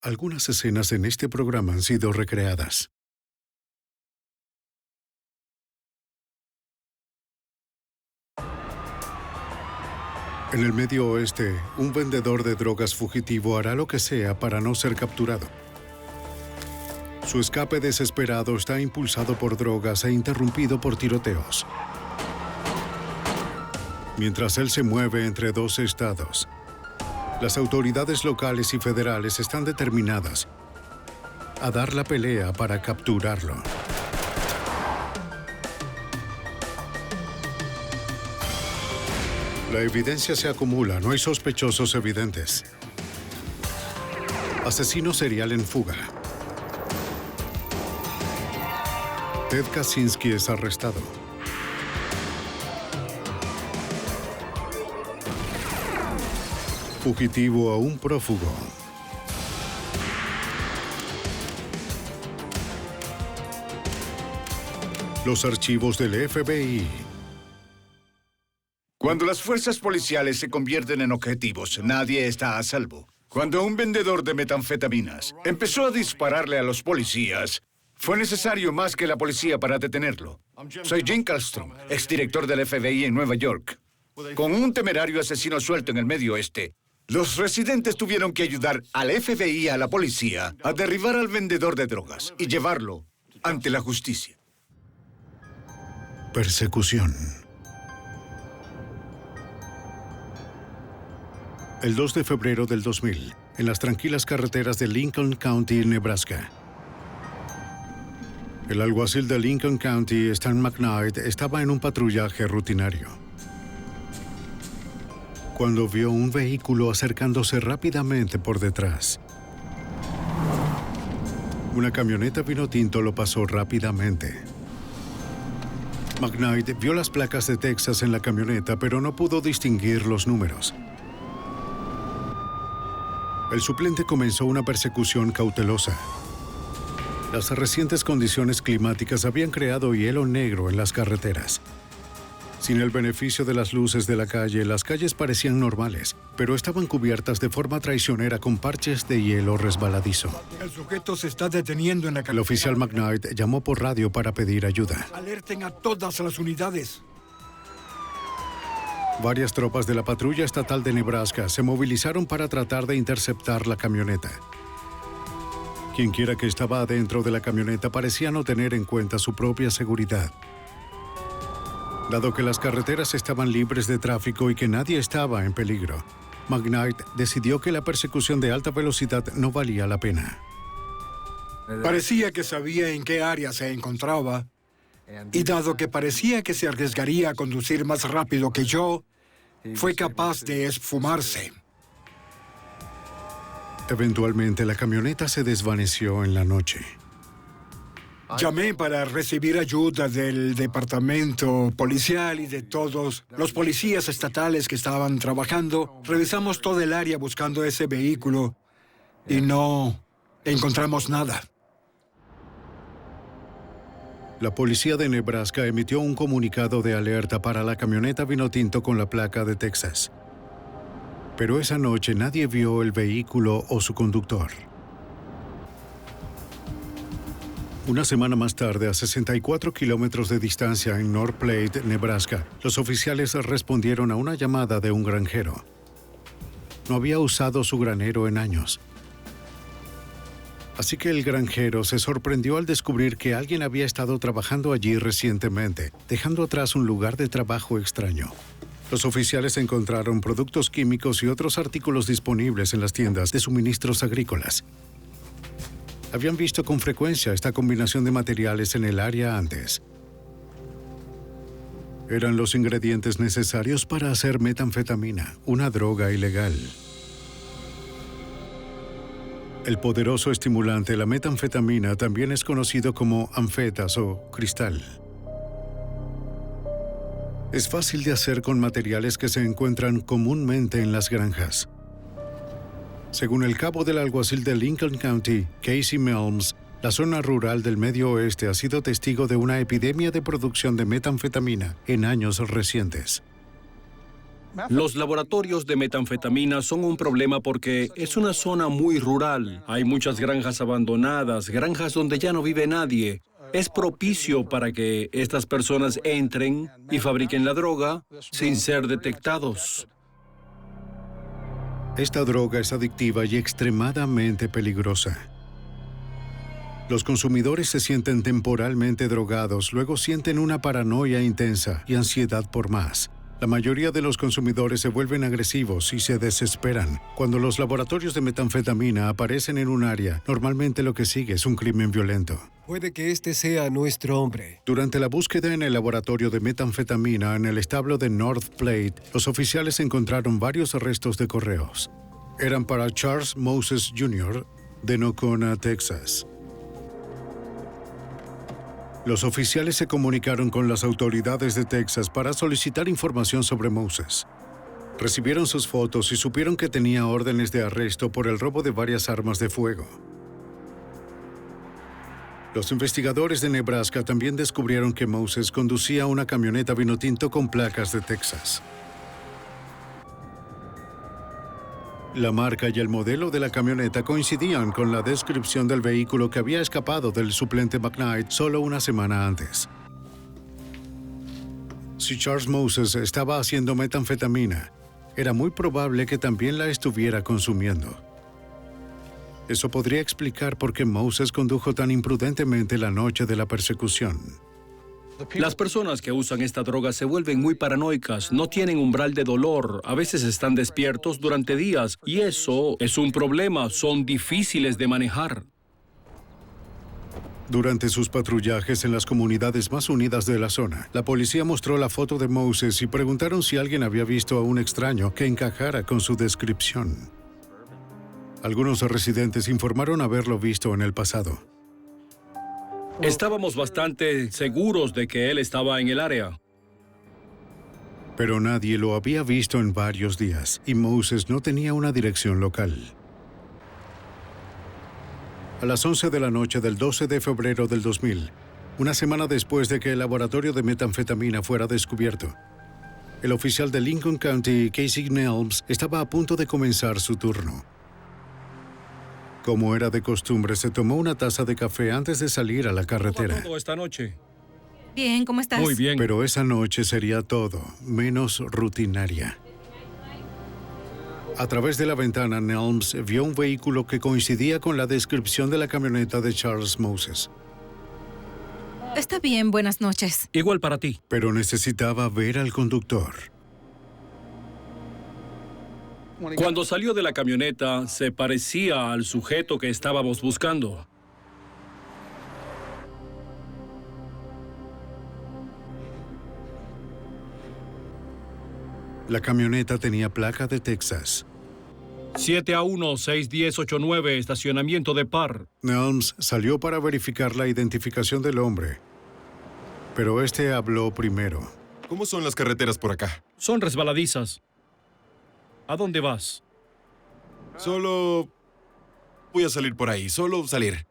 Algunas escenas en este programa han sido recreadas. En el Medio Oeste, un vendedor de drogas fugitivo hará lo que sea para no ser capturado. Su escape desesperado está impulsado por drogas e interrumpido por tiroteos. Mientras él se mueve entre dos estados, las autoridades locales y federales están determinadas a dar la pelea para capturarlo. La evidencia se acumula, no hay sospechosos evidentes. Asesino serial en fuga. Ted Kaczynski es arrestado. Fugitivo a un prófugo. Los archivos del FBI. Cuando las fuerzas policiales se convierten en objetivos, nadie está a salvo. Cuando un vendedor de metanfetaminas empezó a dispararle a los policías, fue necesario más que la policía para detenerlo. Soy Jim Kallstrom, exdirector del FBI en Nueva York. Con un temerario asesino suelto en el Medio Oeste, los residentes tuvieron que ayudar al FBI y a la policía a derribar al vendedor de drogas y llevarlo ante la justicia. Persecución. El 2 de febrero del 2000, en las tranquilas carreteras de Lincoln County, Nebraska. El alguacil de Lincoln County, Stan McKnight, estaba en un patrullaje rutinario cuando vio un vehículo acercándose rápidamente por detrás. Una camioneta vino tinto lo pasó rápidamente. McKnight vio las placas de Texas en la camioneta, pero no pudo distinguir los números. El suplente comenzó una persecución cautelosa. Las recientes condiciones climáticas habían creado hielo negro en las carreteras. Sin el beneficio de las luces de la calle, las calles parecían normales, pero estaban cubiertas de forma traicionera con parches de hielo resbaladizo. El sujeto se está deteniendo en la carretera. El oficial McKnight llamó por radio para pedir ayuda. Alerten a todas las unidades. Varias tropas de la patrulla estatal de Nebraska se movilizaron para tratar de interceptar la camioneta. Quienquiera que estaba adentro de la camioneta parecía no tener en cuenta su propia seguridad. Dado que las carreteras estaban libres de tráfico y que nadie estaba en peligro, McKnight decidió que la persecución de alta velocidad no valía la pena. Parecía que sabía en qué área se encontraba, y dado que parecía que se arriesgaría a conducir más rápido que yo, fue capaz de esfumarse. Eventualmente, la camioneta se desvaneció en la noche. Llamé para recibir ayuda del departamento policial y de todos los policías estatales que estaban trabajando. Revisamos todo el área buscando ese vehículo y no encontramos nada. La policía de Nebraska emitió un comunicado de alerta para la camioneta vinotinto con la placa de Texas. Pero esa noche nadie vio el vehículo o su conductor. Una semana más tarde, a 64 kilómetros de distancia en North Platte, Nebraska, los oficiales respondieron a una llamada de un granjero. No había usado su granero en años. Así que el granjero se sorprendió al descubrir que alguien había estado trabajando allí recientemente, dejando atrás un lugar de trabajo extraño. Los oficiales encontraron productos químicos y otros artículos disponibles en las tiendas de suministros agrícolas. Habían visto con frecuencia esta combinación de materiales en el área antes. Eran los ingredientes necesarios para hacer metanfetamina, una droga ilegal. El poderoso estimulante, la metanfetamina, también es conocido como anfetas o cristal. Es fácil de hacer con materiales que se encuentran comúnmente en las granjas. Según el cabo del alguacil de Lincoln County, Casey Melms, la zona rural del Medio Oeste ha sido testigo de una epidemia de producción de metanfetamina en años recientes. Los laboratorios de metanfetamina son un problema porque es una zona muy rural. Hay muchas granjas abandonadas, granjas donde ya no vive nadie. Es propicio para que estas personas entren y fabriquen la droga sin ser detectados. Esta droga es adictiva y extremadamente peligrosa. Los consumidores se sienten temporalmente drogados, luego sienten una paranoia intensa y ansiedad por más. La mayoría de los consumidores se vuelven agresivos y se desesperan. Cuando los laboratorios de metanfetamina aparecen en un área, normalmente lo que sigue es un crimen violento. Puede que este sea nuestro hombre. Durante la búsqueda en el laboratorio de metanfetamina en el establo de North Platte, los oficiales encontraron varios arrestos de correos. Eran para Charles Moses Jr. de Nocona, Texas. Los oficiales se comunicaron con las autoridades de Texas para solicitar información sobre Moses. Recibieron sus fotos y supieron que tenía órdenes de arresto por el robo de varias armas de fuego. Los investigadores de Nebraska también descubrieron que Moses conducía una camioneta vinotinto con placas de Texas. La marca y el modelo de la camioneta coincidían con la descripción del vehículo que había escapado del suplente McKnight solo una semana antes. Si Charles Moses estaba haciendo metanfetamina, era muy probable que también la estuviera consumiendo. Eso podría explicar por qué Moses condujo tan imprudentemente la noche de la persecución. Las personas que usan esta droga se vuelven muy paranoicas, no tienen umbral de dolor, a veces están despiertos durante días y eso es un problema, son difíciles de manejar. Durante sus patrullajes en las comunidades más unidas de la zona, la policía mostró la foto de Moses y preguntaron si alguien había visto a un extraño que encajara con su descripción. Algunos residentes informaron haberlo visto en el pasado. Estábamos bastante seguros de que él estaba en el área. Pero nadie lo había visto en varios días y Moses no tenía una dirección local. A las 11 de la noche del 12 de febrero del 2000, una semana después de que el laboratorio de metanfetamina fuera descubierto, el oficial de Lincoln County, Casey Nelms, estaba a punto de comenzar su turno. Como era de costumbre, se tomó una taza de café antes de salir a la carretera. ¿Cómo va todo esta noche? Bien, ¿cómo estás? Muy bien. Pero esa noche sería todo, menos rutinaria. A través de la ventana, Nelms vio un vehículo que coincidía con la descripción de la camioneta de Charles Moses. Está bien, buenas noches. Igual para ti. Pero necesitaba ver al conductor. Cuando salió de la camioneta, se parecía al sujeto que estábamos buscando. La camioneta tenía placa de Texas. 7A1-61089, estacionamiento de Parr. Nelms salió para verificar la identificación del hombre. Pero este habló primero. ¿Cómo son las carreteras por acá? Son resbaladizas. ¿A dónde vas? Solo voy a salir por ahí, solo salir.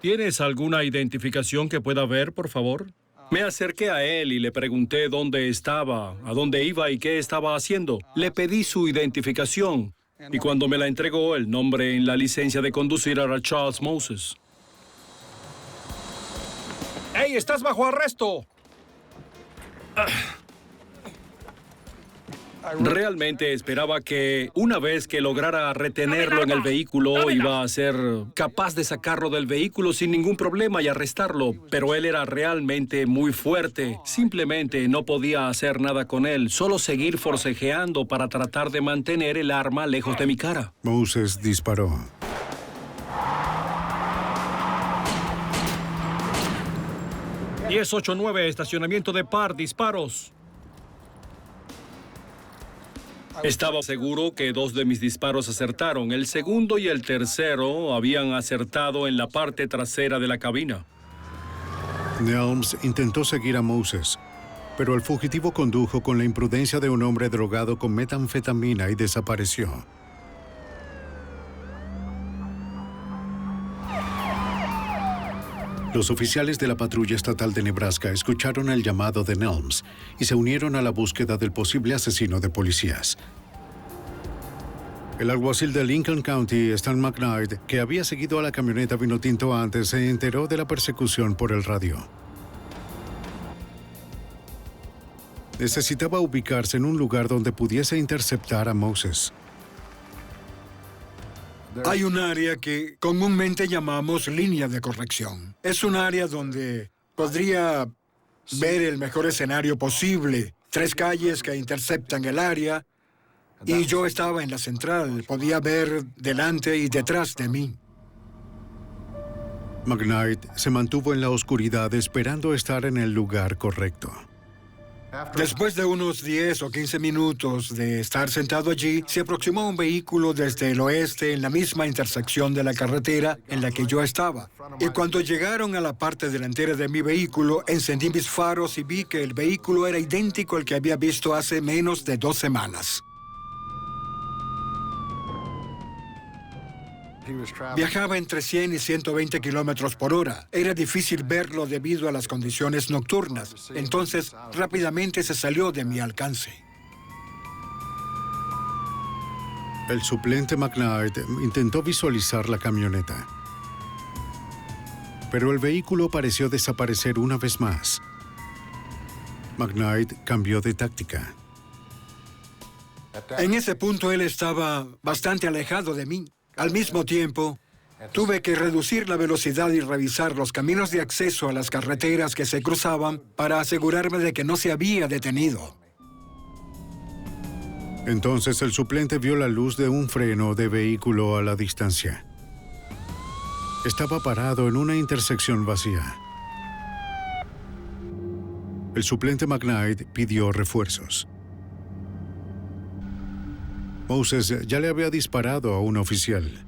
¿Tienes alguna identificación que pueda ver, por favor? Me acerqué a él y le pregunté dónde estaba, a dónde iba y qué estaba haciendo. Le pedí su identificación y cuando me la entregó, el nombre en la licencia de conducir era Charles Moses. ¡Hey, estás bajo arresto! Realmente esperaba que una vez que lograra retenerlo en el vehículo, iba a ser capaz de sacarlo del vehículo sin ningún problema y arrestarlo. Pero él era realmente muy fuerte. Simplemente no podía hacer nada con él, solo seguir forcejeando para tratar de mantener el arma lejos de mi cara. Moses disparó. ...1089, estacionamiento de Parr, disparos. Estaba seguro que 2 de mis disparos acertaron. El segundo y el tercero habían acertado en la parte trasera de la cabina. Nelms intentó seguir a Moses, pero el fugitivo condujo con la imprudencia de un hombre drogado con metanfetamina y desapareció. Los oficiales de la patrulla estatal de Nebraska escucharon el llamado de Nelms y se unieron a la búsqueda del posible asesino de policías. El alguacil de Lincoln County, Stan McKnight, que había seguido a la camioneta Vinotinto antes, se enteró de la persecución por el radio. Necesitaba ubicarse en un lugar donde pudiese interceptar a Moses. Hay un área que comúnmente llamamos línea de corrección. Es un área donde podría ver el mejor escenario posible. 3 calles que interceptan el área. Y yo estaba en la central. Podía ver delante y detrás de mí. McKnight se mantuvo en la oscuridad esperando estar en el lugar correcto. Después de unos 10 o 15 minutos de estar sentado allí, se aproximó un vehículo desde el oeste en la misma intersección de la carretera en la que yo estaba. Y cuando llegaron a la parte delantera de mi vehículo, encendí mis faros y vi que el vehículo era idéntico al que había visto hace menos de 2 semanas. Viajaba entre 100 y 120 kilómetros por hora. Era difícil verlo debido a las condiciones nocturnas. Entonces, rápidamente se salió de mi alcance. El suplente McKnight intentó visualizar la camioneta. Pero el vehículo pareció desaparecer una vez más. McKnight cambió de táctica. En ese punto él estaba bastante alejado de mí. Al mismo tiempo, tuve que reducir la velocidad y revisar los caminos de acceso a las carreteras que se cruzaban para asegurarme de que no se había detenido. Entonces el suplente vio la luz de un freno de vehículo a la distancia. Estaba parado en una intersección vacía. El suplente McKnight pidió refuerzos. Moses ya le había disparado a un oficial.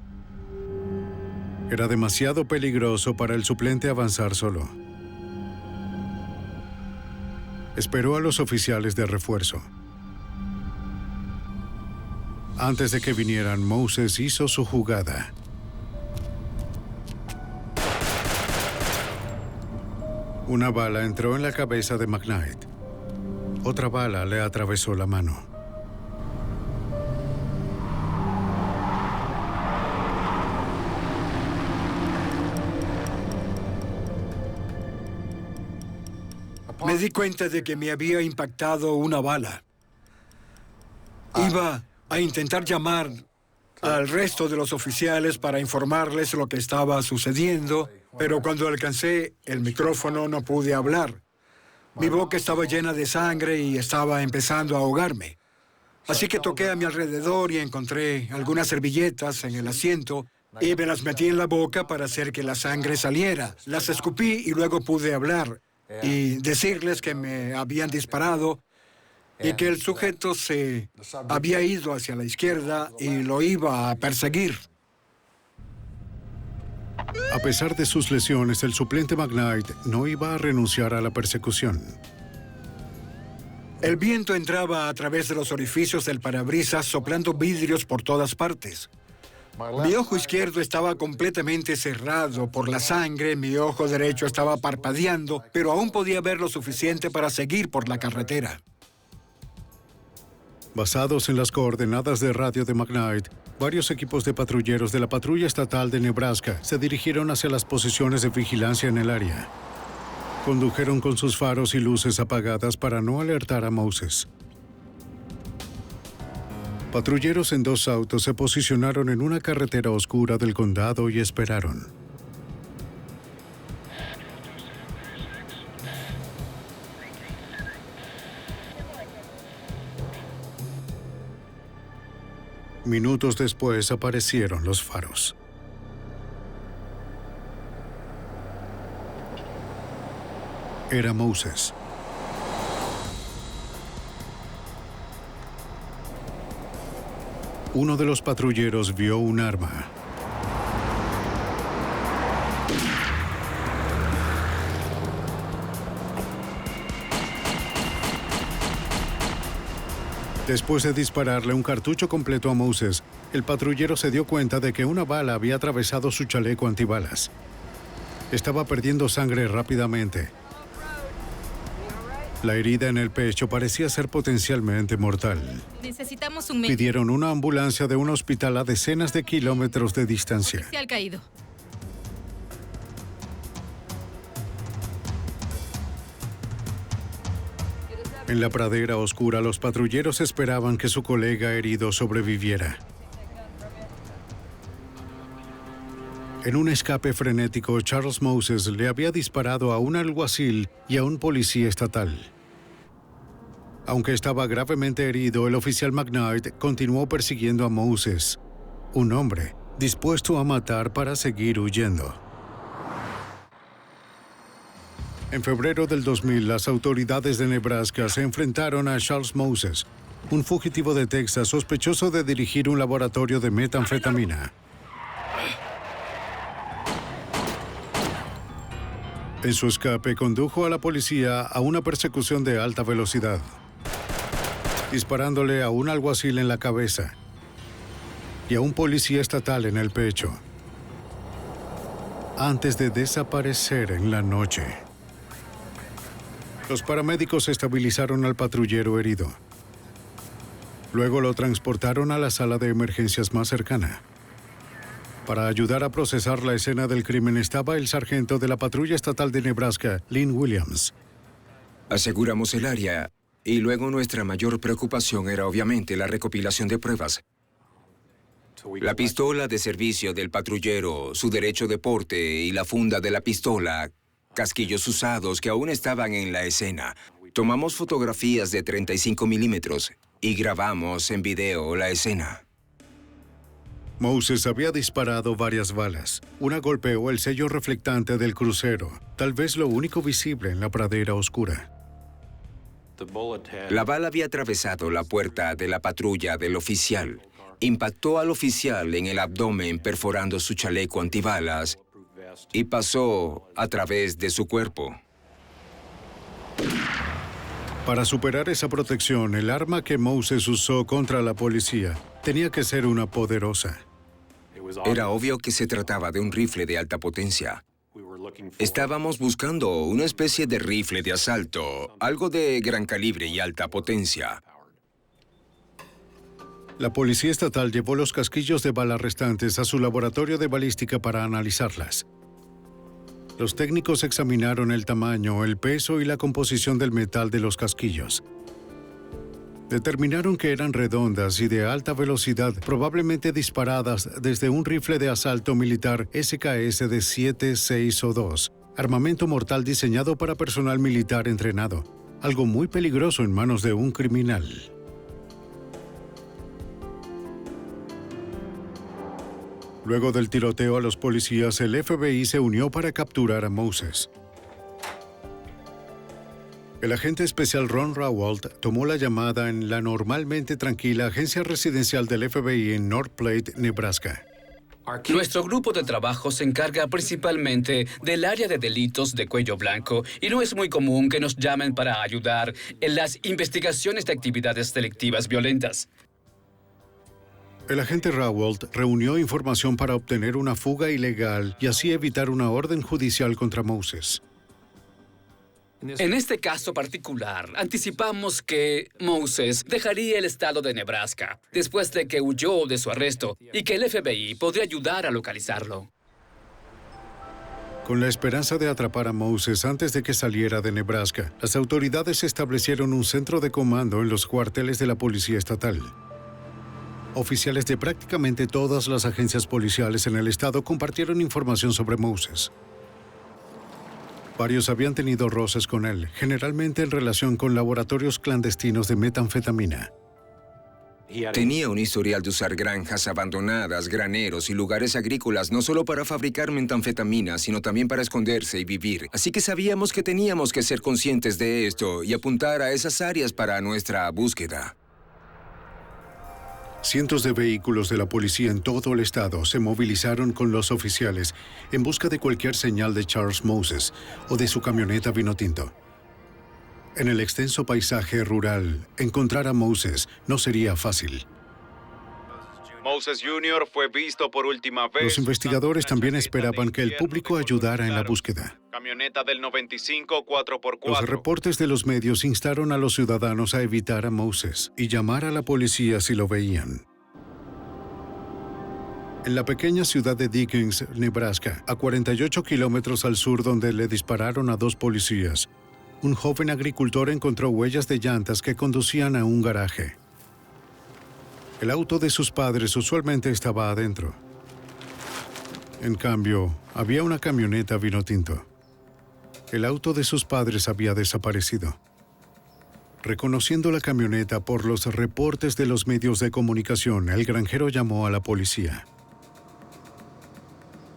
Era demasiado peligroso para el suplente avanzar solo. Esperó a los oficiales de refuerzo. Antes de que vinieran, Moses hizo su jugada. Una bala entró en la cabeza de McKnight. Otra bala le atravesó la mano. Me di cuenta de que me había impactado una bala. Iba a intentar llamar al resto de los oficiales para informarles lo que estaba sucediendo, pero cuando alcancé el micrófono no pude hablar. Mi boca estaba llena de sangre y estaba empezando a ahogarme. Así que toqué a mi alrededor y encontré algunas servilletas en el asiento y me las metí en la boca para hacer que la sangre saliera. Las escupí y luego pude hablar y decirles que me habían disparado y que el sujeto se había ido hacia la izquierda y lo iba a perseguir. A pesar de sus lesiones, el suplente McKnight no iba a renunciar a la persecución. El viento entraba a través de los orificios del parabrisas, soplando vidrios por todas partes. Mi ojo izquierdo estaba completamente cerrado por la sangre, mi ojo derecho estaba parpadeando, pero aún podía ver lo suficiente para seguir por la carretera. Basados en las coordenadas de radio de McKnight, varios equipos de patrulleros de la patrulla estatal de Nebraska se dirigieron hacia las posiciones de vigilancia en el área. Condujeron con sus faros y luces apagadas para no alertar a Moses. Patrulleros en 2 autos se posicionaron en una carretera oscura del condado y esperaron. Minutos después aparecieron los faros. Era Moses. Uno de los patrulleros vio un arma. Después de dispararle un cartucho completo a Moses, el patrullero se dio cuenta de que una bala había atravesado su chaleco antibalas. Estaba perdiendo sangre rápidamente. La herida en el pecho parecía ser potencialmente mortal. Necesitamos un médico. Pidieron una ambulancia de un hospital a decenas de kilómetros de distancia. Oficial caído. En la pradera oscura, los patrulleros esperaban que su colega herido sobreviviera. En un escape frenético, Charles Moses le había disparado a un alguacil y a un policía estatal. Aunque estaba gravemente herido, el oficial McKnight continuó persiguiendo a Moses, un hombre dispuesto a matar para seguir huyendo. En febrero del 2000, las autoridades de Nebraska se enfrentaron a Charles Moses, un fugitivo de Texas sospechoso de dirigir un laboratorio de metanfetamina. En su escape, condujo a la policía a una persecución de alta velocidad, disparándole a un alguacil en la cabeza y a un policía estatal en el pecho, antes de desaparecer en la noche. Los paramédicos estabilizaron al patrullero herido. Luego lo transportaron a la sala de emergencias más cercana. Para ayudar a procesar la escena del crimen estaba el sargento de la patrulla estatal de Nebraska, Lynn Williams. Aseguramos el área y luego nuestra mayor preocupación era obviamente la recopilación de pruebas. La pistola de servicio del patrullero, su derecho de porte y la funda de la pistola, casquillos usados que aún estaban en la escena. Tomamos fotografías de 35 milímetros y grabamos en video la escena. Moses había disparado varias balas. Una golpeó el sello reflectante del crucero, tal vez lo único visible en la pradera oscura. La bala había atravesado la puerta de la patrulla del oficial. Impactó al oficial en el abdomen perforando su chaleco antibalas y pasó a través de su cuerpo. Para superar esa protección, el arma que Moses usó contra la policía tenía que ser una poderosa. Era obvio que se trataba de un rifle de alta potencia. Estábamos buscando una especie de rifle de asalto, algo de gran calibre y alta potencia. La policía estatal llevó los casquillos de bala restantes a su laboratorio de balística para analizarlas. Los técnicos examinaron el tamaño, el peso y la composición del metal de los casquillos. Determinaron que eran redondas y de alta velocidad, probablemente disparadas desde un rifle de asalto militar SKS de 7, 6 o 2, armamento mortal diseñado para personal militar entrenado, algo muy peligroso en manos de un criminal. Luego del tiroteo a los policías, el FBI se unió para capturar a Moses. El agente especial Ron Rawalt tomó la llamada en la normalmente tranquila agencia residencial del FBI en North Platte, Nebraska. Nuestro grupo de trabajo se encarga principalmente del área de delitos de cuello blanco y no es muy común que nos llamen para ayudar en las investigaciones de actividades delictivas violentas. El agente Rawalt reunió información para obtener una fuga ilegal y así evitar una orden judicial contra Moses. En este caso particular, anticipamos que Moses dejaría el estado de Nebraska después de que huyó de su arresto y que el FBI podría ayudar a localizarlo. Con la esperanza de atrapar a Moses antes de que saliera de Nebraska, las autoridades establecieron un centro de comando en los cuarteles de la policía estatal. Oficiales de prácticamente todas las agencias policiales en el estado compartieron información sobre Moses. Varios habían tenido roces con él, generalmente en relación con laboratorios clandestinos de metanfetamina. Tenía un historial de usar granjas abandonadas, graneros y lugares agrícolas, no solo para fabricar metanfetamina, sino también para esconderse y vivir. Así que sabíamos que teníamos que ser conscientes de esto y apuntar a esas áreas para nuestra búsqueda. Cientos de vehículos de la policía en todo el estado se movilizaron con los oficiales en busca de cualquier señal de Charles Moses o de su camioneta vinotinto. En el extenso paisaje rural, encontrar a Moses no sería fácil. Moses Jr. fue visto por última vez. Los investigadores también esperaban que el público ayudara en la búsqueda. Camioneta del 95 4x4. Los reportes de los medios instaron a los ciudadanos a evitar a Moses y llamar a la policía si lo veían. En la pequeña ciudad de Dickens, Nebraska, a 48 kilómetros al sur donde le dispararon a 2 policías, un joven agricultor encontró huellas de llantas que conducían a un garaje. El auto de sus padres usualmente estaba adentro. En cambio, había una camioneta vino tinto. El auto de sus padres había desaparecido. Reconociendo la camioneta por los reportes de los medios de comunicación, el granjero llamó a la policía.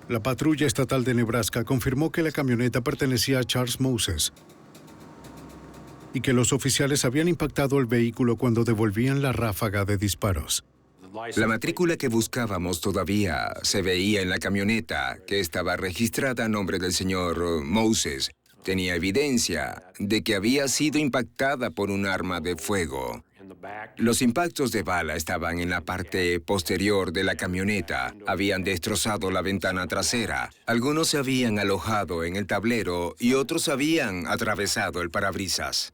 La patrulla estatal de Nebraska confirmó que la camioneta pertenecía a Charles Moses y que los oficiales habían impactado el vehículo cuando devolvían la ráfaga de disparos. La matrícula que buscábamos todavía se veía en la camioneta, que estaba registrada a nombre del señor Moses. Tenía evidencia de que había sido impactada por un arma de fuego. Los impactos de bala estaban en la parte posterior de la camioneta. Habían destrozado la ventana trasera. Algunos se habían alojado en el tablero y otros habían atravesado el parabrisas.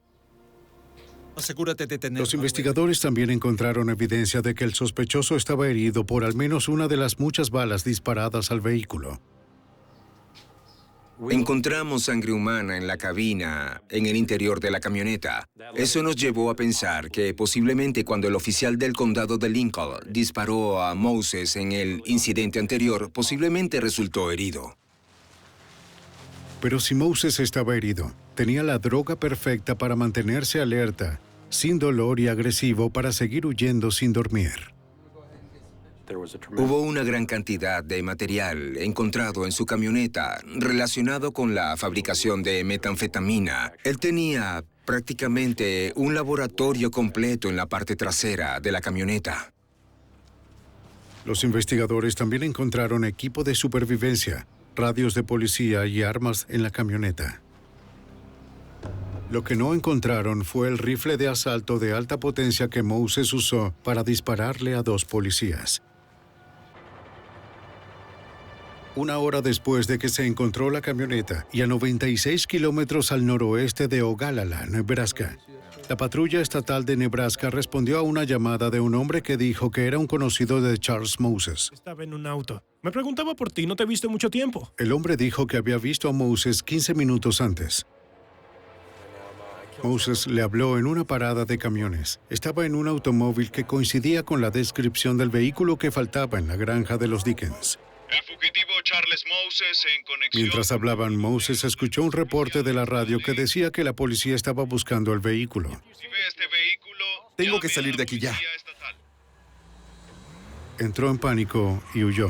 Asegúrate de tener... Los investigadores también encontraron evidencia de que el sospechoso estaba herido por al menos una de las muchas balas disparadas al vehículo. Encontramos sangre humana en la cabina, en el interior de la camioneta. Eso nos llevó a pensar que posiblemente cuando el oficial del condado de Lincoln disparó a Moses en el incidente anterior, posiblemente resultó herido. Pero si Moses estaba herido, tenía la droga perfecta para mantenerse alerta, sin dolor y agresivo para seguir huyendo sin dormir. Hubo una gran cantidad de material encontrado en su camioneta relacionado con la fabricación de metanfetamina. Él tenía prácticamente un laboratorio completo en la parte trasera de la camioneta. Los investigadores también encontraron equipo de supervivencia, radios de policía y armas en la camioneta. Lo que no encontraron fue el rifle de asalto de alta potencia que Moses usó para dispararle a 2 policías. Una hora después de que se encontró la camioneta y a 96 kilómetros al noroeste de Ogallala, Nebraska, la patrulla estatal de Nebraska respondió a una llamada de un hombre que dijo que era un conocido de Charles Moses. Estaba en un auto. Me preguntaba por ti, no te he visto mucho tiempo. El hombre dijo que había visto a Moses 15 minutos antes. Moses le habló en una parada de camiones. Estaba en un automóvil que coincidía con la descripción del vehículo que faltaba en la granja de los Dickens. El fugitivo Charles Moses en conexión... Mientras hablaban, Moses escuchó un reporte de la radio que decía que la policía estaba buscando el vehículo. Si ve este vehículo, tengo que salir de aquí ya. Entró en pánico y huyó.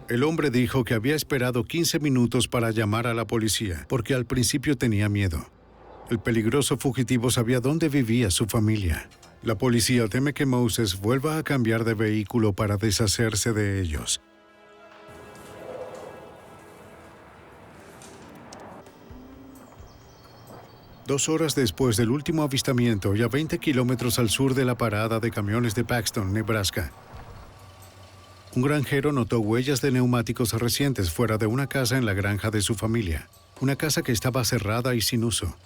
El hombre dijo que había esperado 15 minutos para llamar a la policía, porque al principio tenía miedo. El peligroso fugitivo sabía dónde vivía su familia. La policía teme que Moses vuelva a cambiar de vehículo para deshacerse de ellos. Dos horas después del último avistamiento y a 20 kilómetros al sur de la parada de camiones de Paxton, Nebraska, un granjero notó huellas de neumáticos recientes fuera de una casa en la granja de su familia, una casa que estaba cerrada y sin uso.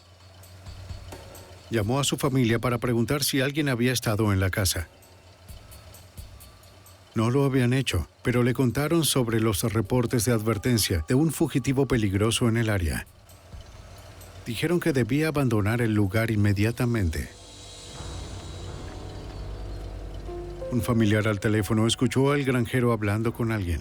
Llamó a su familia para preguntar si alguien había estado en la casa. No lo habían hecho, pero le contaron sobre los reportes de advertencia de un fugitivo peligroso en el área. Dijeron que debía abandonar el lugar inmediatamente. Un familiar al teléfono escuchó al granjero hablando con alguien.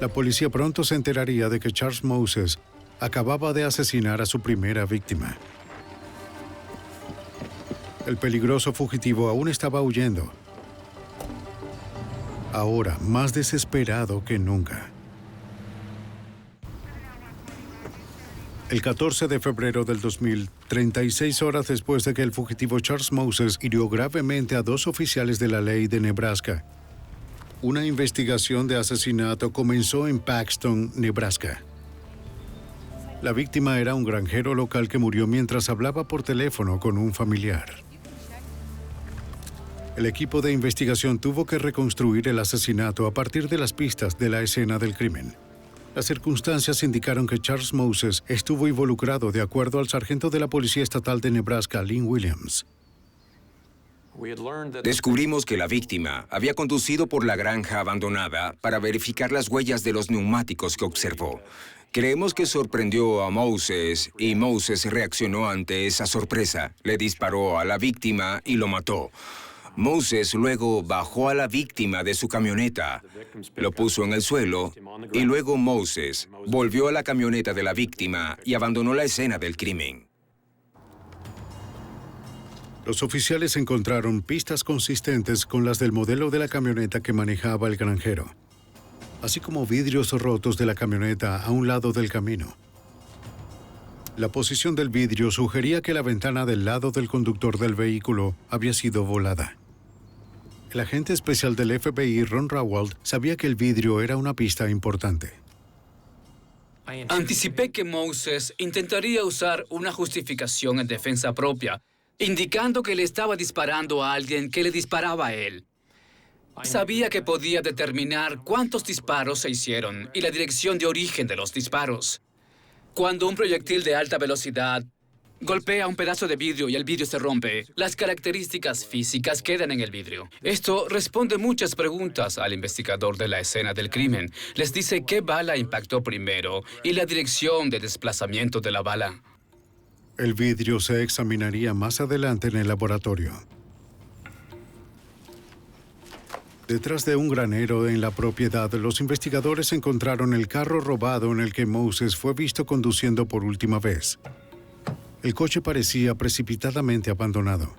La policía pronto se enteraría de que Charles Moses acababa de asesinar a su primera víctima. El peligroso fugitivo aún estaba huyendo. Ahora, más desesperado que nunca. El 14 de febrero del 2000, 36 horas después de que el fugitivo Charles Moses hirió gravemente a 2 oficiales de la ley de Nebraska, una investigación de asesinato comenzó en Paxton, Nebraska. La víctima era un granjero local que murió mientras hablaba por teléfono con un familiar. El equipo de investigación tuvo que reconstruir el asesinato a partir de las pistas de la escena del crimen. Las circunstancias indicaron que Charles Moses estuvo involucrado, de acuerdo al sargento de la Policía Estatal de Nebraska, Lynn Williams. Descubrimos que la víctima había conducido por la granja abandonada para verificar las huellas de los neumáticos que observó. Creemos que sorprendió a Moses y Moses reaccionó ante esa sorpresa. Le disparó a la víctima y lo mató. Moses luego bajó a la víctima de su camioneta, lo puso en el suelo y luego Moses volvió a la camioneta de la víctima y abandonó la escena del crimen. Los oficiales encontraron pistas consistentes con las del modelo de la camioneta que manejaba el granjero, así como vidrios rotos de la camioneta a un lado del camino. La posición del vidrio sugería que la ventana del lado del conductor del vehículo había sido volada. El agente especial del FBI, Ron Rawald, sabía que el vidrio era una pista importante. Anticipé que Moses intentaría usar una justificación en defensa propia, indicando que le estaba disparando a alguien que le disparaba a él. Sabía que podía determinar cuántos disparos se hicieron y la dirección de origen de los disparos. Cuando un proyectil de alta velocidad golpea un pedazo de vidrio y el vidrio se rompe, las características físicas quedan en el vidrio. Esto responde muchas preguntas al investigador de la escena del crimen. Les dice qué bala impactó primero y la dirección de desplazamiento de la bala. El vidrio se examinaría más adelante en el laboratorio. Detrás de un granero en la propiedad, los investigadores encontraron el carro robado en el que Moses fue visto conduciendo por última vez. El coche parecía precipitadamente abandonado.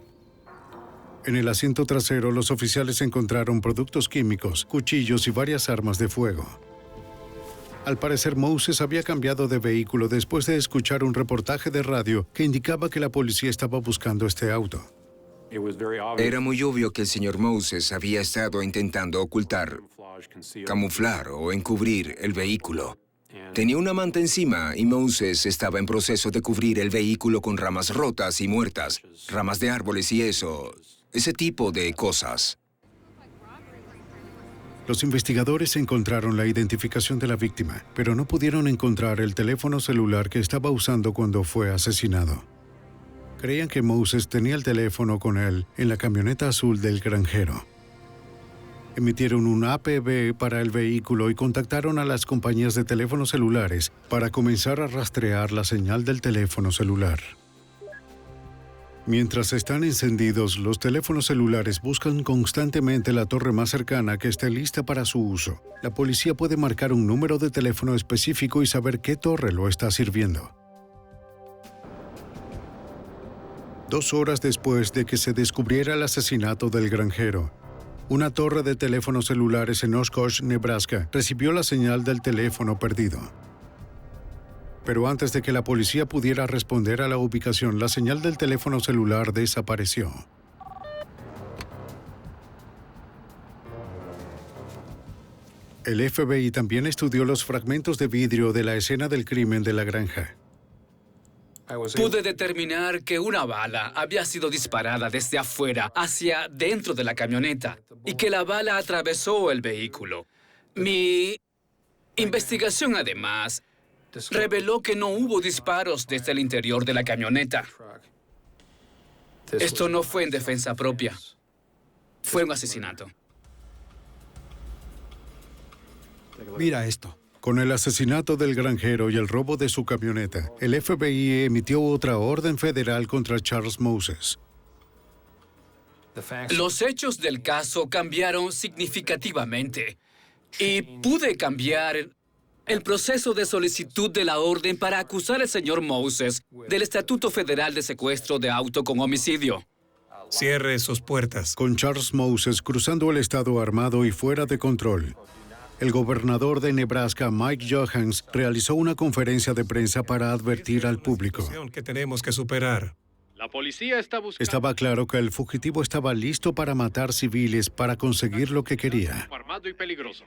En el asiento trasero, los oficiales encontraron productos químicos, cuchillos y varias armas de fuego. Al parecer, Moses había cambiado de vehículo después de escuchar un reportaje de radio que indicaba que la policía estaba buscando este auto. Era muy obvio que el señor Moses había estado intentando ocultar, camuflar o encubrir el vehículo. Tenía una manta encima y Moses estaba en proceso de cubrir el vehículo con ramas rotas y muertas, ramas de árboles y ese tipo de cosas. Los investigadores encontraron la identificación de la víctima, pero no pudieron encontrar el teléfono celular que estaba usando cuando fue asesinado. Creían que Moses tenía el teléfono con él en la camioneta azul del granjero. Emitieron un APB para el vehículo y contactaron a las compañías de teléfonos celulares para comenzar a rastrear la señal del teléfono celular. Mientras están encendidos, los teléfonos celulares buscan constantemente la torre más cercana que esté lista para su uso. La policía puede marcar un número de teléfono específico y saber qué torre lo está sirviendo. 2 horas después de que se descubriera el asesinato del granjero, una torre de teléfonos celulares en Oshkosh, Nebraska, recibió la señal del teléfono perdido. Pero antes de que la policía pudiera responder a la ubicación, la señal del teléfono celular desapareció. El FBI también estudió los fragmentos de vidrio de la escena del crimen de la granja. Pude determinar que una bala había sido disparada desde afuera hacia dentro de la camioneta y que la bala atravesó el vehículo. Mi investigación, además, reveló que no hubo disparos desde el interior de la camioneta. Esto no fue en defensa propia. Fue un asesinato. Mira esto. Con el asesinato del granjero y el robo de su camioneta, el FBI emitió otra orden federal contra Charles Moses. Los hechos del caso cambiaron significativamente y pude cambiar el proceso de solicitud de la orden para acusar al señor Moses del Estatuto Federal de Secuestro de Auto con Homicidio. Cierre sus puertas. Con Charles Moses cruzando el estado armado y fuera de control, el gobernador de Nebraska, Mike Johanns, realizó una conferencia de prensa para advertir al público. Que tenemos que superar. La policía está buscando... Estaba claro que el fugitivo estaba listo para matar civiles para conseguir lo que quería. Armado y peligroso.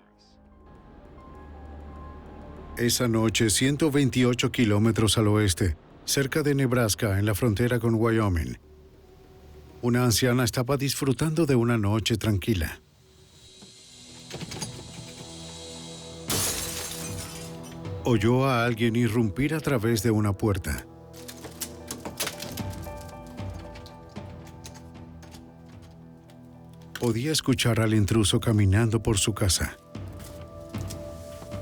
Esa noche, 128 kilómetros al oeste, cerca de Nebraska, en la frontera con Wyoming, una anciana estaba disfrutando de una noche tranquila. Oyó a alguien irrumpir a través de una puerta. Podía escuchar al intruso caminando por su casa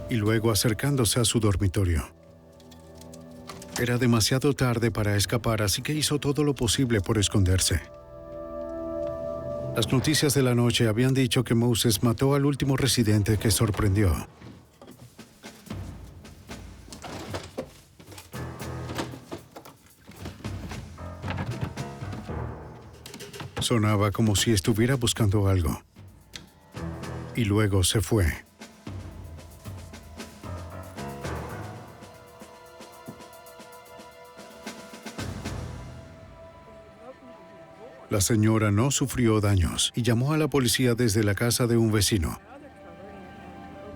y luego acercándose a su dormitorio. Era demasiado tarde para escapar, así que hizo todo lo posible por esconderse. Las noticias de la noche habían dicho que Moses mató al último residente que sorprendió. Sonaba como si estuviera buscando algo. Y luego se fue. La señora no sufrió daños y llamó a la policía desde la casa de un vecino.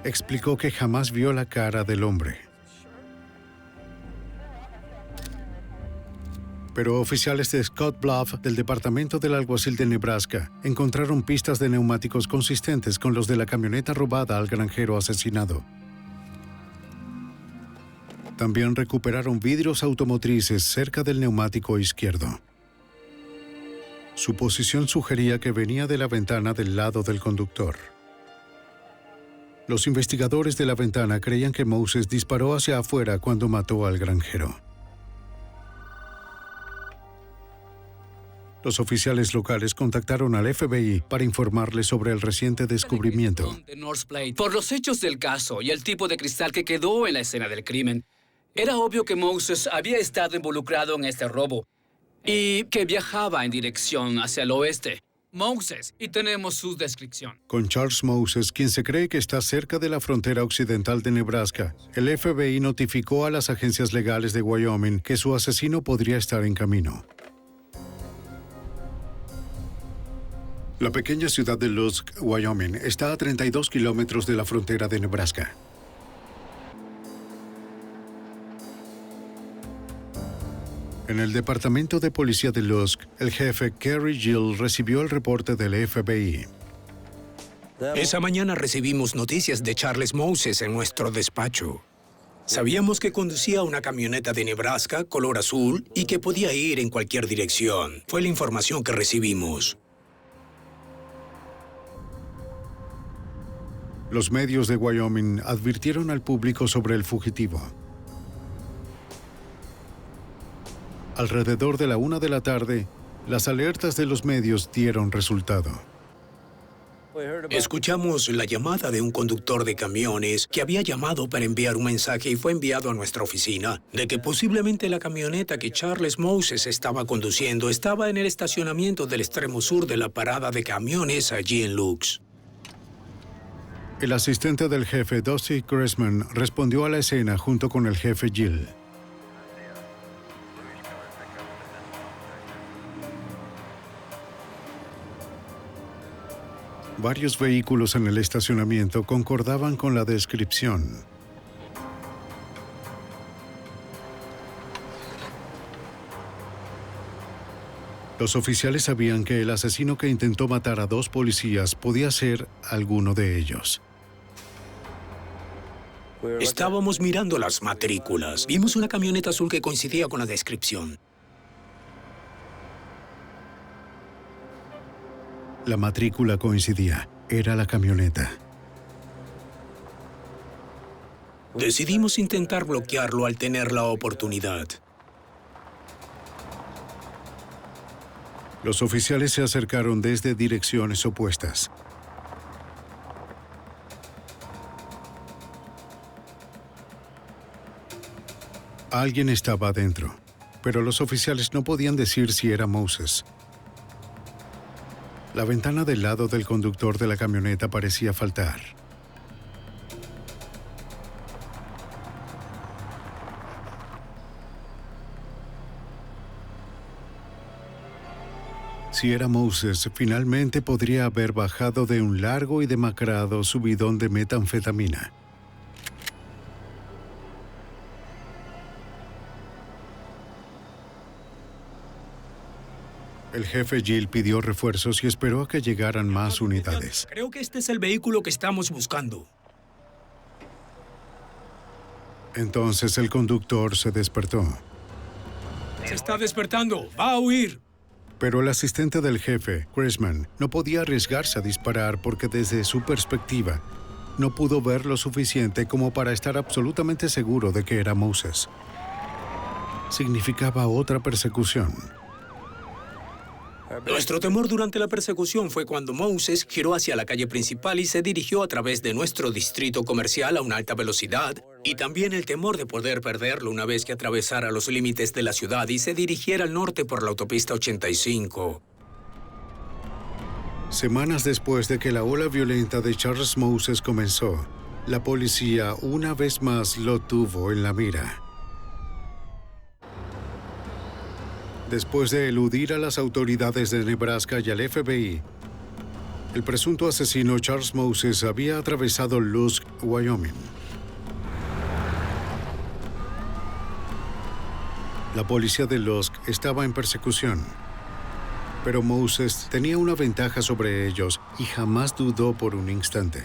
Explicó que jamás vio la cara del hombre. Pero oficiales de Scott Bluff, del Departamento del Alguacil de Nebraska, encontraron pistas de neumáticos consistentes con los de la camioneta robada al granjero asesinado. También recuperaron vidrios automotrices cerca del neumático izquierdo. Su posición sugería que venía de la ventana del lado del conductor. Los investigadores de la ventana creían que Moses disparó hacia afuera cuando mató al granjero. Los oficiales locales contactaron al FBI para informarles sobre el reciente descubrimiento. Por los hechos del caso y el tipo de cristal que quedó en la escena del crimen, era obvio que Moses había estado involucrado en este robo y que viajaba en dirección hacia el oeste. Moses, y tenemos su descripción. Con Charles Moses, quien se cree que está cerca de la frontera occidental de Nebraska, el FBI notificó a las agencias legales de Wyoming que su asesino podría estar en camino. La pequeña ciudad de Lusk, Wyoming, está a 32 kilómetros de la frontera de Nebraska. En el departamento de policía de Lusk, el jefe Kerry Gill recibió el reporte del FBI. Esa mañana recibimos noticias de Charles Moses en nuestro despacho. Sabíamos que conducía una camioneta de Nebraska color azul y que podía ir en cualquier dirección. Fue la información que recibimos. Los medios de Wyoming advirtieron al público sobre el fugitivo. Alrededor de la 1 de la tarde, las alertas de los medios dieron resultado. Escuchamos la llamada de un conductor de camiones que había llamado para enviar un mensaje y fue enviado a nuestra oficina de que posiblemente la camioneta que Charles Moses estaba conduciendo estaba en el estacionamiento del extremo sur de la parada de camiones allí en Lusk. El asistente del jefe, Dusty Gressman, respondió a la escena junto con el jefe Gill. Varios vehículos en el estacionamiento concordaban con la descripción. Los oficiales sabían que el asesino que intentó matar a 2 policías podía ser alguno de ellos. Estábamos mirando las matrículas. Vimos una camioneta azul que coincidía con la descripción. La matrícula coincidía. Era la camioneta. Decidimos intentar bloquearlo al tener la oportunidad. Los oficiales se acercaron desde direcciones opuestas. Alguien estaba adentro, pero los oficiales no podían decir si era Moses. La ventana del lado del conductor de la camioneta parecía faltar. Si era Moses, finalmente podría haber bajado de un largo y demacrado subidón de metanfetamina. El jefe Gill pidió refuerzos y esperó a que llegaran más unidades. Creo que este es el vehículo que estamos buscando. Entonces el conductor se despertó. Se está despertando. Va a huir. Pero el asistente del jefe, Chrisman, no podía arriesgarse a disparar porque desde su perspectiva no pudo ver lo suficiente como para estar absolutamente seguro de que era Moses. Significaba otra persecución. Nuestro temor durante la persecución fue cuando Moses giró hacia la calle principal y se dirigió a través de nuestro distrito comercial a una alta velocidad, y también el temor de poder perderlo una vez que atravesara los límites de la ciudad y se dirigiera al norte por la autopista 85. Semanas después de que la ola violenta de Charles Moses comenzó, la policía una vez más lo tuvo en la mira. Después de eludir a las autoridades de Nebraska y al FBI, el presunto asesino Charles Moses había atravesado Lusk, Wyoming. La policía de Lusk estaba en persecución, pero Moses tenía una ventaja sobre ellos y jamás dudó por un instante.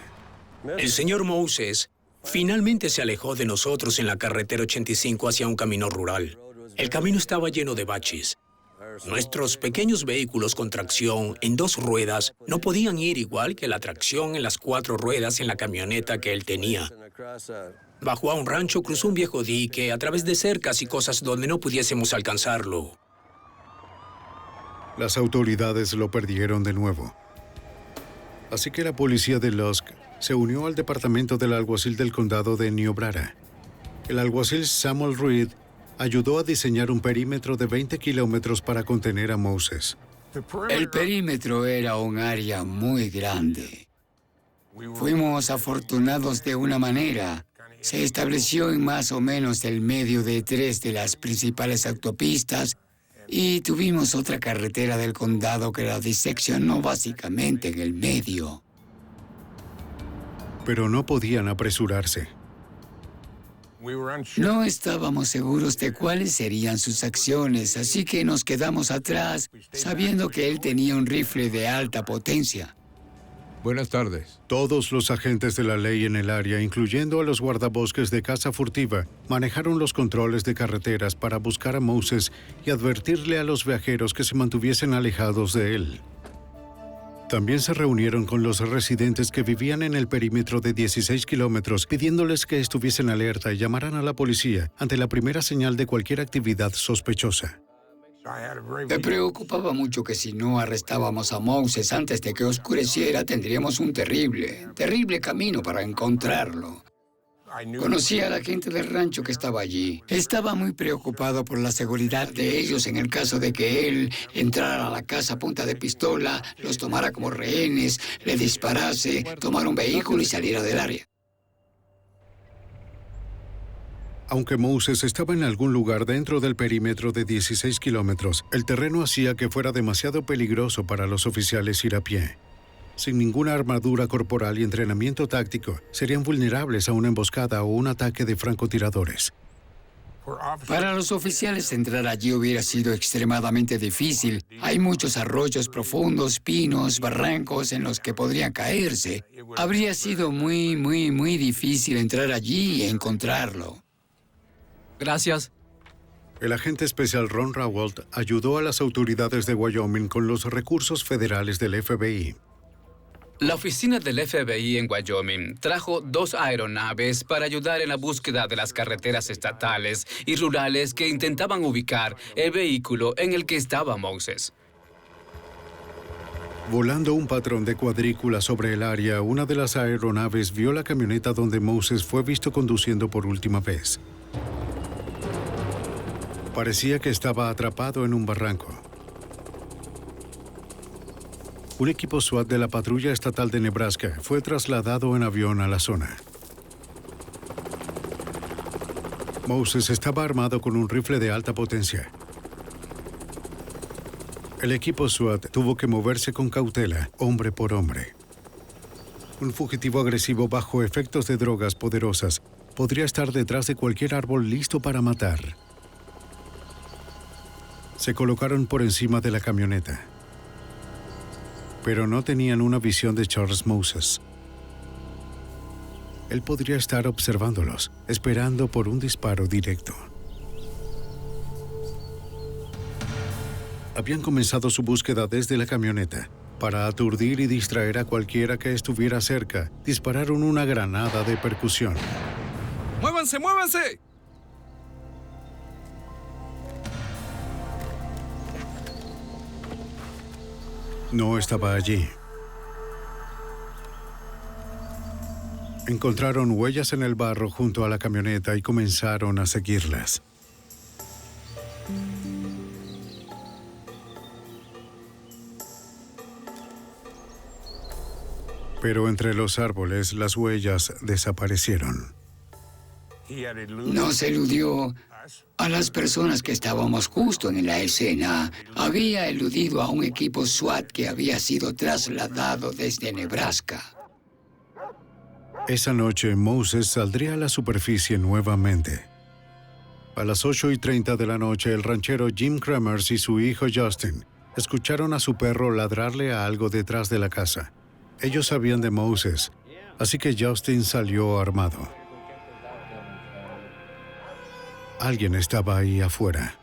El señor Moses finalmente se alejó de nosotros en la carretera 85 hacia un camino rural. El camino estaba lleno de baches. Nuestros pequeños vehículos con tracción en 2 ruedas no podían ir igual que la tracción en las 4 ruedas en la camioneta que él tenía. Bajó a un rancho, cruzó un viejo dique, a través de cercas y cosas donde no pudiésemos alcanzarlo. Las autoridades lo perdieron de nuevo. Así que la policía de Lusk se unió al departamento del alguacil del condado de Niobrara. El alguacil Samuel Reed ayudó a diseñar un perímetro de 20 kilómetros para contener a Moses. El perímetro era un área muy grande. Fuimos afortunados de una manera. Se estableció en más o menos el medio de 3 de las principales autopistas y tuvimos otra carretera del condado que la diseccionó básicamente en el medio. Pero no podían apresurarse. No estábamos seguros de cuáles serían sus acciones, así que nos quedamos atrás, sabiendo que él tenía un rifle de alta potencia. Buenas tardes. Todos los agentes de la ley en el área, incluyendo a los guardabosques de caza furtiva, manejaron los controles de carreteras para buscar a Moses y advertirle a los viajeros que se mantuviesen alejados de él. También se reunieron con los residentes que vivían en el perímetro de 16 kilómetros, pidiéndoles que estuviesen alerta y llamaran a la policía ante la primera señal de cualquier actividad sospechosa. Me preocupaba mucho que si no arrestábamos a Moses antes de que oscureciera, tendríamos un terrible camino para encontrarlo. Conocí a la gente del rancho que estaba allí. Estaba muy preocupado por la seguridad de ellos en el caso de que él entrara a la casa a punta de pistola, los tomara como rehenes, le disparase, tomara un vehículo y saliera del área. Aunque Moses estaba en algún lugar dentro del perímetro de 16 kilómetros, el terreno hacía que fuera demasiado peligroso para los oficiales ir a pie. Sin ninguna armadura corporal y entrenamiento táctico, serían vulnerables a una emboscada o un ataque de francotiradores. Para los oficiales entrar allí hubiera sido extremadamente difícil. Hay muchos arroyos profundos, pinos, barrancos en los que podrían caerse. Habría sido muy difícil entrar allí y encontrarlo. Gracias. El agente especial Ron Rawalt ayudó a las autoridades de Wyoming con los recursos federales del FBI. La oficina del FBI en Wyoming trajo 2 aeronaves para ayudar en la búsqueda de las carreteras estatales y rurales que intentaban ubicar el vehículo en el que estaba Moses. Volando un patrón de cuadrícula sobre el área, una de las aeronaves vio la camioneta donde Moses fue visto conduciendo por última vez. Parecía que estaba atrapado en un barranco. Un equipo SWAT de la Patrulla Estatal de Nebraska fue trasladado en avión a la zona. Moses estaba armado con un rifle de alta potencia. El equipo SWAT tuvo que moverse con cautela, hombre por hombre. Un fugitivo agresivo bajo efectos de drogas poderosas podría estar detrás de cualquier árbol listo para matar. Se colocaron por encima de la camioneta, pero no tenían una visión de Charles Moses. Él podría estar observándolos, esperando por un disparo directo. Habían comenzado su búsqueda desde la camioneta. Para aturdir y distraer a cualquiera que estuviera cerca, dispararon una granada de percusión. ¡Muévanse, muévanse! No estaba allí. Encontraron huellas en el barro junto a la camioneta y comenzaron a seguirlas. Pero entre los árboles las huellas desaparecieron. Nos eludió a las personas que estábamos justo en la escena. Había eludido a un equipo SWAT que había sido trasladado desde Nebraska. Esa noche, Moses saldría a la superficie nuevamente. A las 8:30 de la noche, el ranchero Jim Kremers y su hijo Justin escucharon a su perro ladrarle a algo detrás de la casa. Ellos sabían de Moses, así que Justin salió armado. Alguien estaba ahí afuera.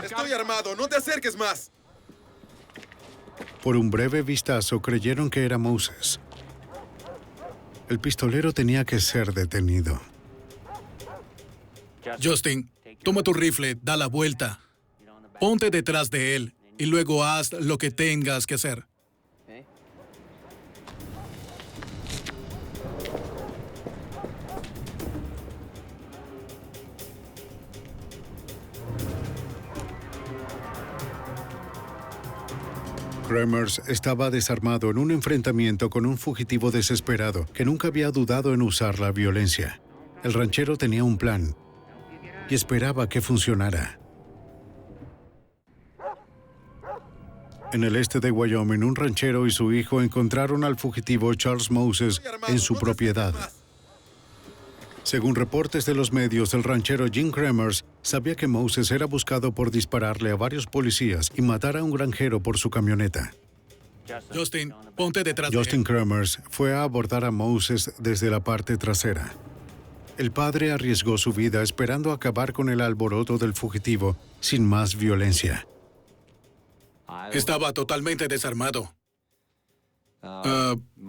Estoy armado, no te acerques más. Por un breve vistazo creyeron que era Moses. El pistolero tenía que ser detenido. Justin, toma tu rifle, da la vuelta. Ponte detrás de él y luego haz lo que tengas que hacer. Kremers estaba desarmado en un enfrentamiento con un fugitivo desesperado que nunca había dudado en usar la violencia. El ranchero tenía un plan y esperaba que funcionara. En el este de Wyoming, un ranchero y su hijo encontraron al fugitivo Charles Moses en su propiedad. Según reportes de los medios, el ranchero Jim Kremers sabía que Moses era buscado por dispararle a varios policías y matar a un granjero por su camioneta. Justin, ponte detrás de él. Justin Kremers fue a abordar a Moses desde la parte trasera. El padre arriesgó su vida esperando acabar con el alboroto del fugitivo sin más violencia. Estaba totalmente desarmado.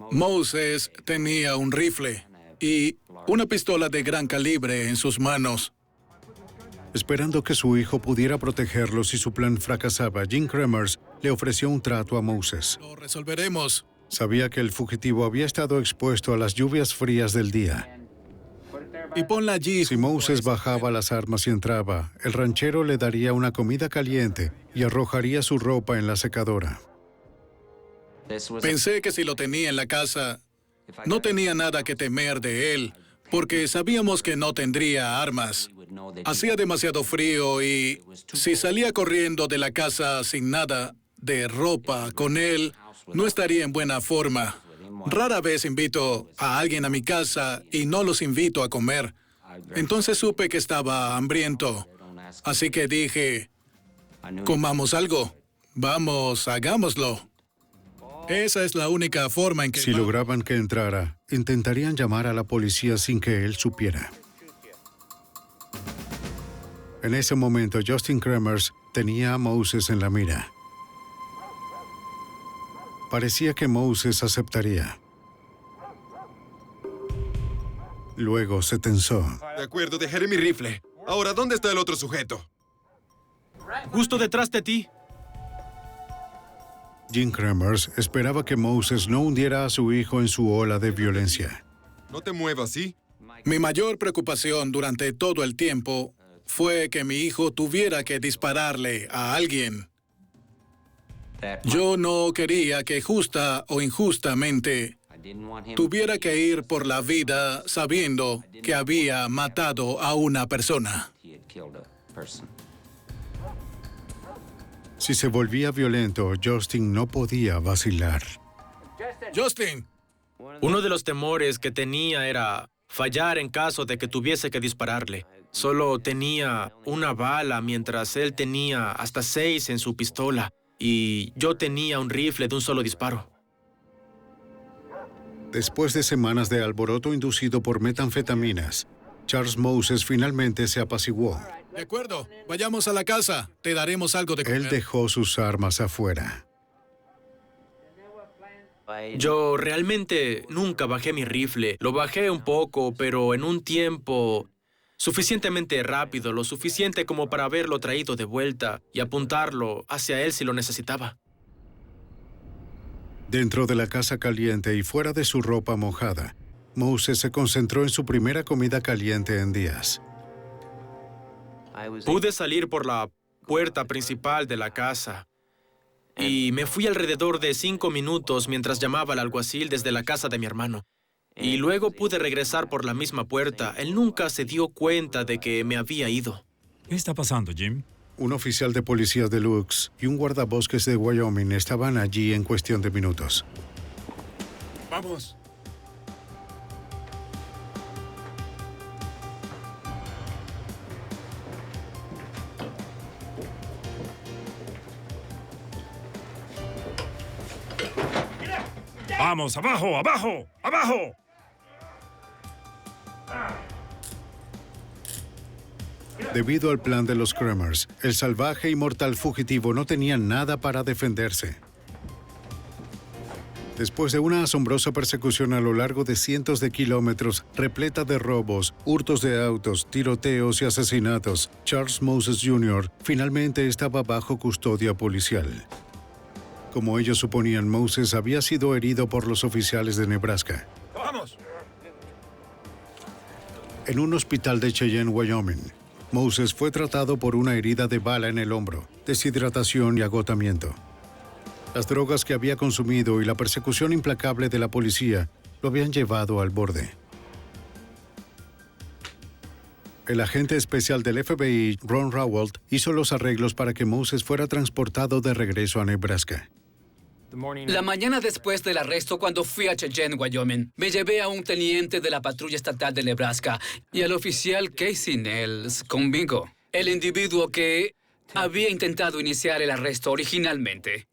Moses tenía un rifle y una pistola de gran calibre en sus manos. Esperando que su hijo pudiera protegerlo si su plan fracasaba, Jim Kremers le ofreció un trato a Moses. Lo resolveremos. Sabía que el fugitivo había estado expuesto a las lluvias frías del día. Y ponla allí. Si Moses bajaba las armas y entraba, el ranchero le daría una comida caliente y arrojaría su ropa en la secadora. Pensé que si lo tenía en la casa, no tenía nada que temer de él, porque sabíamos que no tendría armas. Hacía demasiado frío y si salía corriendo de la casa sin nada de ropa con él, no estaría en buena forma. Rara vez invito a alguien a mi casa y no los invito a comer. Entonces supe que estaba hambriento. Así que dije, comamos algo. Vamos, hagámoslo. Esa es la única forma en que... Si lograban que entrara, intentarían llamar a la policía sin que él supiera. En ese momento, Justin Kremers tenía a Moses en la mira. Parecía que Moses aceptaría. Luego se tensó. De acuerdo, dejaré mi rifle. Ahora, ¿dónde está el otro sujeto? Justo detrás de ti. Jim Kremers esperaba que Moses no hundiera a su hijo en su ola de violencia. No te muevas, ¿sí? Mi mayor preocupación durante todo el tiempo fue que mi hijo tuviera que dispararle a alguien. Yo no quería que justa o injustamente tuviera que ir por la vida sabiendo que había matado a una persona. Si se volvía violento, Justin no podía vacilar. Justin. Uno de los temores que tenía era fallar en caso de que tuviese que dispararle. solo tenía una bala mientras él tenía hasta 6 en su pistola y yo tenía un rifle de un solo disparo. Después de semanas de alboroto inducido por metanfetaminas, Charles Moses finalmente se apaciguó. De acuerdo, vayamos a la casa. Te daremos algo de comer. Él dejó sus armas afuera. Yo realmente nunca bajé mi rifle. Lo bajé un poco, pero en un tiempo suficientemente rápido, lo suficiente como para haberlo traído de vuelta y apuntarlo hacia él si lo necesitaba. Dentro de la casa caliente y fuera de su ropa mojada, Moses se concentró en su primera comida caliente en días. Pude salir por la puerta principal de la casa y me fui alrededor de 5 minutos mientras llamaba al alguacil desde la casa de mi hermano. Y luego pude regresar por la misma puerta. Él nunca se dio cuenta de que me había ido. ¿Qué está pasando, Jim? Un oficial de policía de Lux y un guardabosques de Wyoming estaban allí en cuestión de minutos. ¡Vamos! ¡Vamos, abajo, abajo, abajo! Debido al plan de los Kremers, el salvaje y mortal fugitivo no tenía nada para defenderse. Después de una asombrosa persecución a lo largo de cientos de kilómetros, repleta de robos, hurtos de autos, tiroteos y asesinatos, Charles Moses Jr. finalmente estaba bajo custodia policial. Como ellos suponían, Moses había sido herido por los oficiales de Nebraska. ¡Vamos! En un hospital de Cheyenne, Wyoming, Moses fue tratado por una herida de bala en el hombro, deshidratación y agotamiento. Las drogas que había consumido y la persecución implacable de la policía lo habían llevado al borde. El agente especial del FBI, Ron Rawalt, hizo los arreglos para que Moses fuera transportado de regreso a Nebraska. La mañana después del arresto, cuando fui a Cheyenne, Wyoming, me llevé a un teniente de la patrulla estatal de Nebraska y al oficial Casey Nels conmigo, el individuo que había intentado iniciar el arresto originalmente.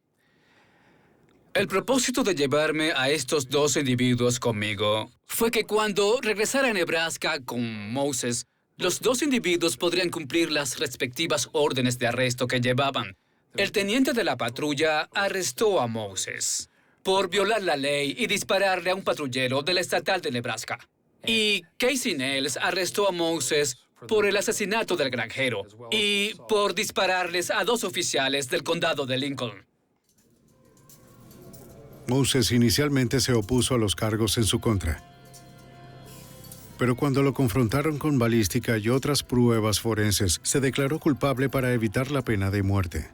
El propósito de llevarme a estos 2 individuos conmigo fue que cuando regresara a Nebraska con Moses, los 2 individuos podrían cumplir las respectivas órdenes de arresto que llevaban. El teniente de la patrulla arrestó a Moses por violar la ley y dispararle a un patrullero de la estatal de Nebraska. Y Casey Nels arrestó a Moses por el asesinato del granjero y por dispararles a 2 oficiales del condado de Lincoln. Moses inicialmente se opuso a los cargos en su contra. Pero cuando lo confrontaron con balística y otras pruebas forenses, se declaró culpable para evitar la pena de muerte.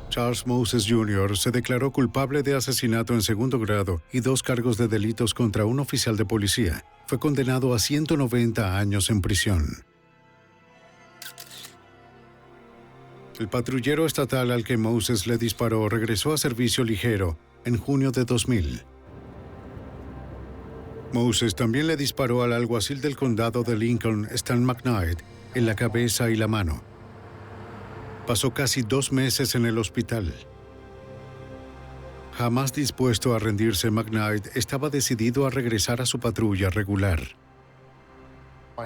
Charles Moses Jr. se declaró culpable de asesinato en segundo grado y 2 cargos de delitos contra un oficial de policía. Fue condenado a 190 años en prisión. El patrullero estatal al que Moses le disparó regresó a servicio ligero en junio de 2000. Moses también le disparó al alguacil del condado de Lincoln, Stan McKnight, en la cabeza y la mano. Pasó casi 2 meses en el hospital. Jamás dispuesto a rendirse, McKnight estaba decidido a regresar a su patrulla regular.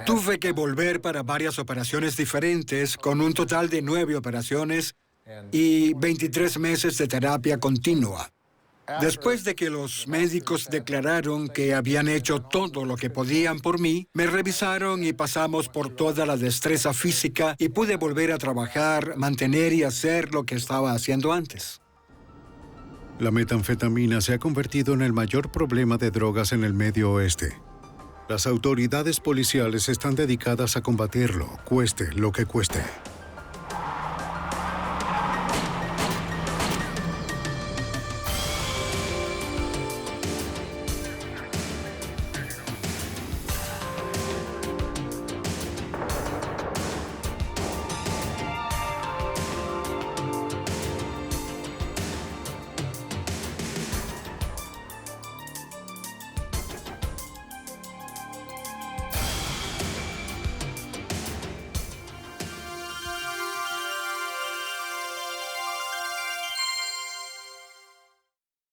Tuve que volver para varias operaciones diferentes, con un total de 9 operaciones y 23 meses de terapia continua. Después de que los médicos declararon que habían hecho todo lo que podían por mí, me revisaron y pasamos por toda la destreza física y pude volver a trabajar, mantener y hacer lo que estaba haciendo antes. La metanfetamina se ha convertido en el mayor problema de drogas en el Medio Oeste. Las autoridades policiales están dedicadas a combatirlo, cueste lo que cueste.